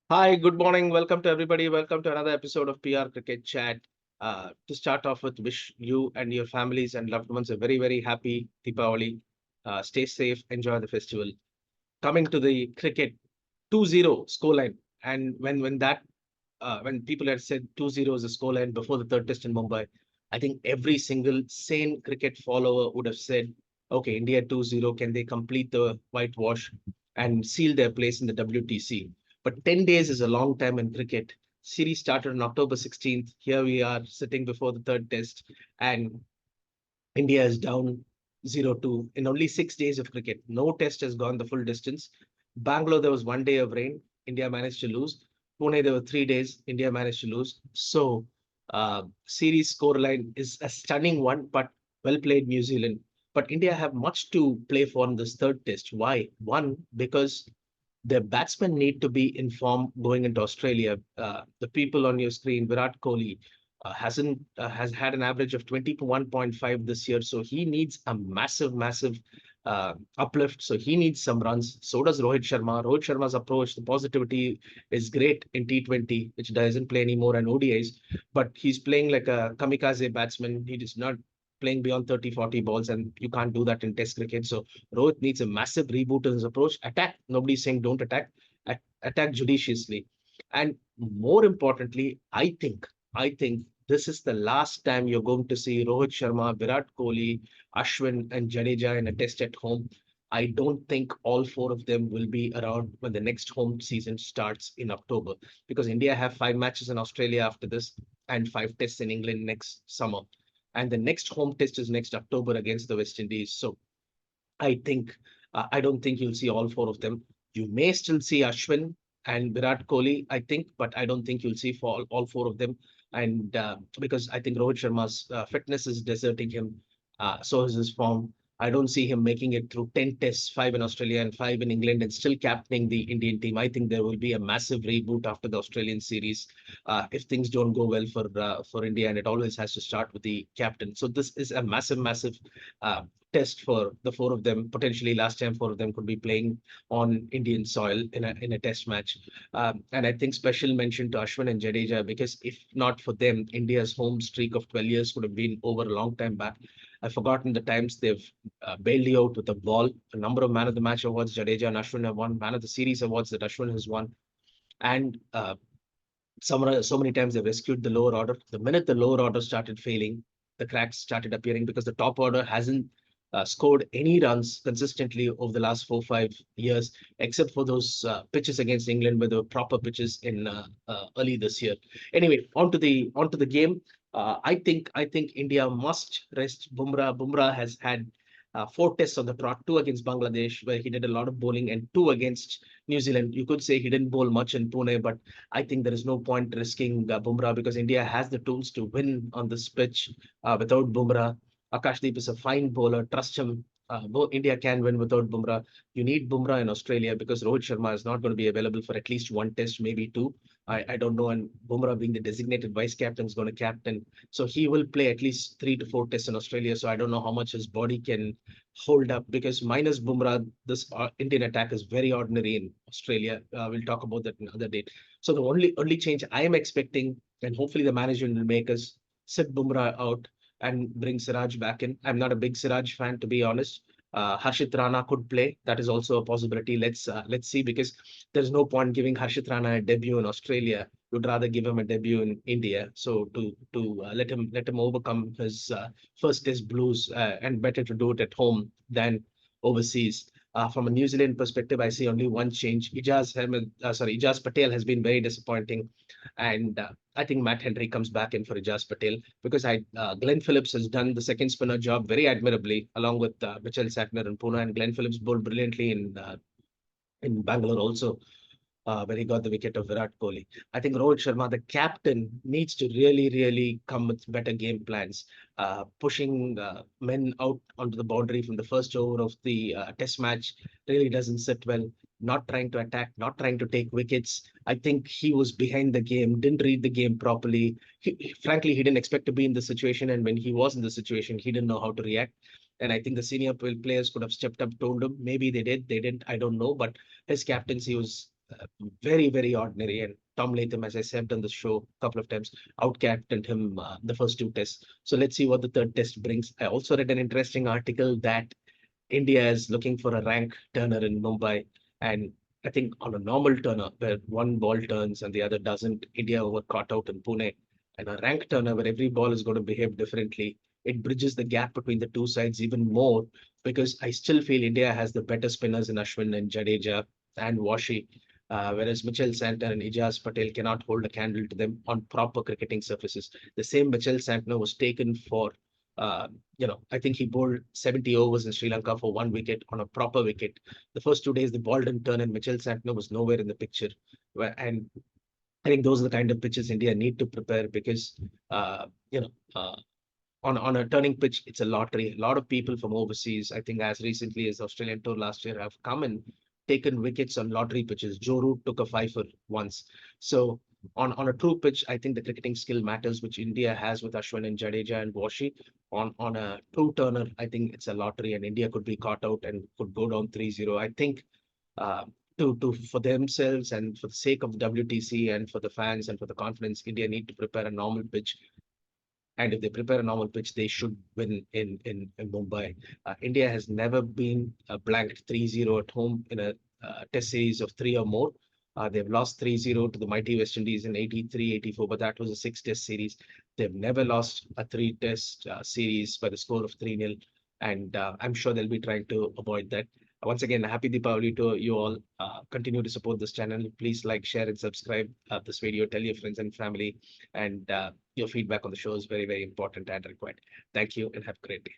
Hi, good morning. Welcome to everybody. Welcome to another episode of PR Cricket Chat. To start off with, wish you and your families and loved ones a very, very happy Deepavali. Stay safe, enjoy the festival. Coming to the cricket, 2-0 scoreline. And when people had said 2-0 is the scoreline before the third test in Mumbai, I think every single sane cricket follower would have said, okay, India 2-0, can they complete the whitewash and seal their place in the WTC? But 10 days is a long time in cricket. Series started on October 16th. Here we are sitting before the third test, and India is down 0-2 in only 6 days of cricket. No test has gone the full distance. Bangalore, there was 1 day of rain. India managed to lose. Pune, there were 3 days. India managed to lose. So, series scoreline is a stunning one, but well played, New Zealand. But India have much to play for in this third test. Why? One, because their batsmen need to be in form going into Australia. The people on your screen, Virat Kohli, hasn't has had an average of 21.5 this year, so he needs a massive uplift. So he needs some runs. So does Rohit Sharma. Rohit Sharma's approach, the positivity is great in T20, which doesn't play anymore, and ODIs, but he's playing like a kamikaze batsman. He is not playing beyond 30, 40 balls, and you can't do that in Test cricket. So Rohit needs a massive reboot in his approach. Attack. Nobody's saying don't attack. Attack judiciously. And more importantly, I think this is the last time you're going to see Rohit Sharma, Virat Kohli, Ashwin, and Jadeja in a test at home. I don't think all four of them will be around when the next home season starts in October, because India have 5 matches in Australia after this and 5 tests in England next summer. And the next home test is next October against the West Indies. So I don't think you'll see all four of them. You may still see Ashwin and Virat Kohli, I think, but I don't think you'll see for all four of them. And because I think Rohit Sharma's fitness is deserting him, so is his form. I don't see him making it through 10 tests, 5 in Australia and 5 in England, and still captaining the Indian team. I think there will be a massive reboot after the Australian series if things don't go well for India, and it always has to start with the captain. So this is a massive uh, test for the four of them. Potentially, last time four of them could be playing on Indian soil in a test match. And I think special mention to Ashwin and Jadeja, because if not for them, India's home streak of 12 years would have been over a long time back. I've forgotten the times they've bailed you out with a ball. A number of Man of the Match awards Jadeja and Ashwin have won. Man of the Series awards that Ashwin has won. And so many times they've rescued the lower order. The minute the lower order started failing, the cracks started appearing, because the top order hasn't scored any runs consistently over the last 4 5 years, except for those pitches against England, where the proper pitches in early this year. Anyway, onto the game. I think India must rest Bumrah. Bumrah has had 4 tests on the trot: two against Bangladesh, where he did a lot of bowling, and two against New Zealand. You could say he didn't bowl much in Pune, but I think there is no point risking Bumrah, because India has the tools to win on this pitch without Bumrah. Akashdeep is a fine bowler. Trust him. India can win without Bumrah. You need Bumrah in Australia, because Rohit Sharma is not going to be available for at least one test, maybe two. I don't know. And Bumrah, being the designated vice captain, is going to captain. So he will play at least 3 to 4 tests in Australia. So I don't know how much his body can hold up, because minus Bumrah, this Indian attack is very ordinary in Australia. We'll talk about that another day. So the only change I am expecting, and hopefully the management will make, us sit Bumrah out and bring Siraj back in. I'm not a big Siraj fan, to be honest. Harshit Rana could play. That is also a possibility. Let's see, because there's no point giving Harshit Rana a debut in Australia. Would rather give him a debut in India. So to let him overcome his first test blues, and better to do it at home than overseas. From a New Zealand perspective, I see only one change. Ijaz Patel has been very disappointing, and I think Matt Henry comes back in for Ijaz Patel, because Glenn Phillips has done the second spinner job very admirably, along with Mitchell Sackner and Pune, and Glenn Phillips bowled brilliantly in Bangalore also, when he got the wicket of Virat Kohli. I think Rohit Sharma, the captain, needs to really come with better game plans. Pushing men out onto the boundary from the first over of the test match really doesn't sit well. Not trying to attack, not trying to take wickets. I think he was behind the game, didn't read the game properly. Frankly, he didn't expect to be in the situation. And when he was in the situation, he didn't know how to react. And I think the senior players could have stepped up, told him. Maybe they did, they didn't, I don't know. But his captaincy was very, very ordinary. And Tom Latham, as I said on the show a couple of times, out-captained him the first two tests. So let's see what the third test brings. I also read an interesting article that India is looking for a rank turner in Mumbai. And I think on a normal turner, where one ball turns and the other doesn't, India were caught out in Pune. And a rank turner, where every ball is going to behave differently, it bridges the gap between the two sides even more, because I still feel India has the better spinners in Ashwin and Jadeja and Washi. Whereas Mitchell Santner and Ijaz Patel cannot hold a candle to them on proper cricketing surfaces. The same Mitchell Santner was taken for uh, I think he bowled 70 overs in Sri Lanka for one wicket on a proper wicket. The first 2 days, the ball didn't turn, and Mitchell Santner was nowhere in the picture. And I think those are the kind of pitches India need to prepare, because, uh, you know, uh, on a turning pitch, it's a lottery. A lot of people from overseas, I think as recently as the Australian tour last year, have come and taken wickets on lottery pitches. Joe Root took a fifer once. So on a true pitch, I think the cricketing skill matters, which India has with Ashwin and Jadeja and Washi. On a true turner, I think it's a lottery, and India could be caught out and could go down 3-0. I think uh, to for themselves and for the sake of the WTC and for the fans and for the confidence, India need to prepare a normal pitch, and if they prepare a normal pitch, they should win in Mumbai. India has never been blanked 3-0 at home in a test series of three or more. They've lost 3-0 to the mighty West Indies in 83, 84, but that was a six-test series. They've never lost a three-test series by the score of 3-0, and I'm sure they'll be trying to avoid that. Once again, happy Deepavali to you all. Continue to support this channel. Please like, share, and subscribe this video. Tell your friends and family, and your feedback on the show is very, very important and required. Thank you and have a great day.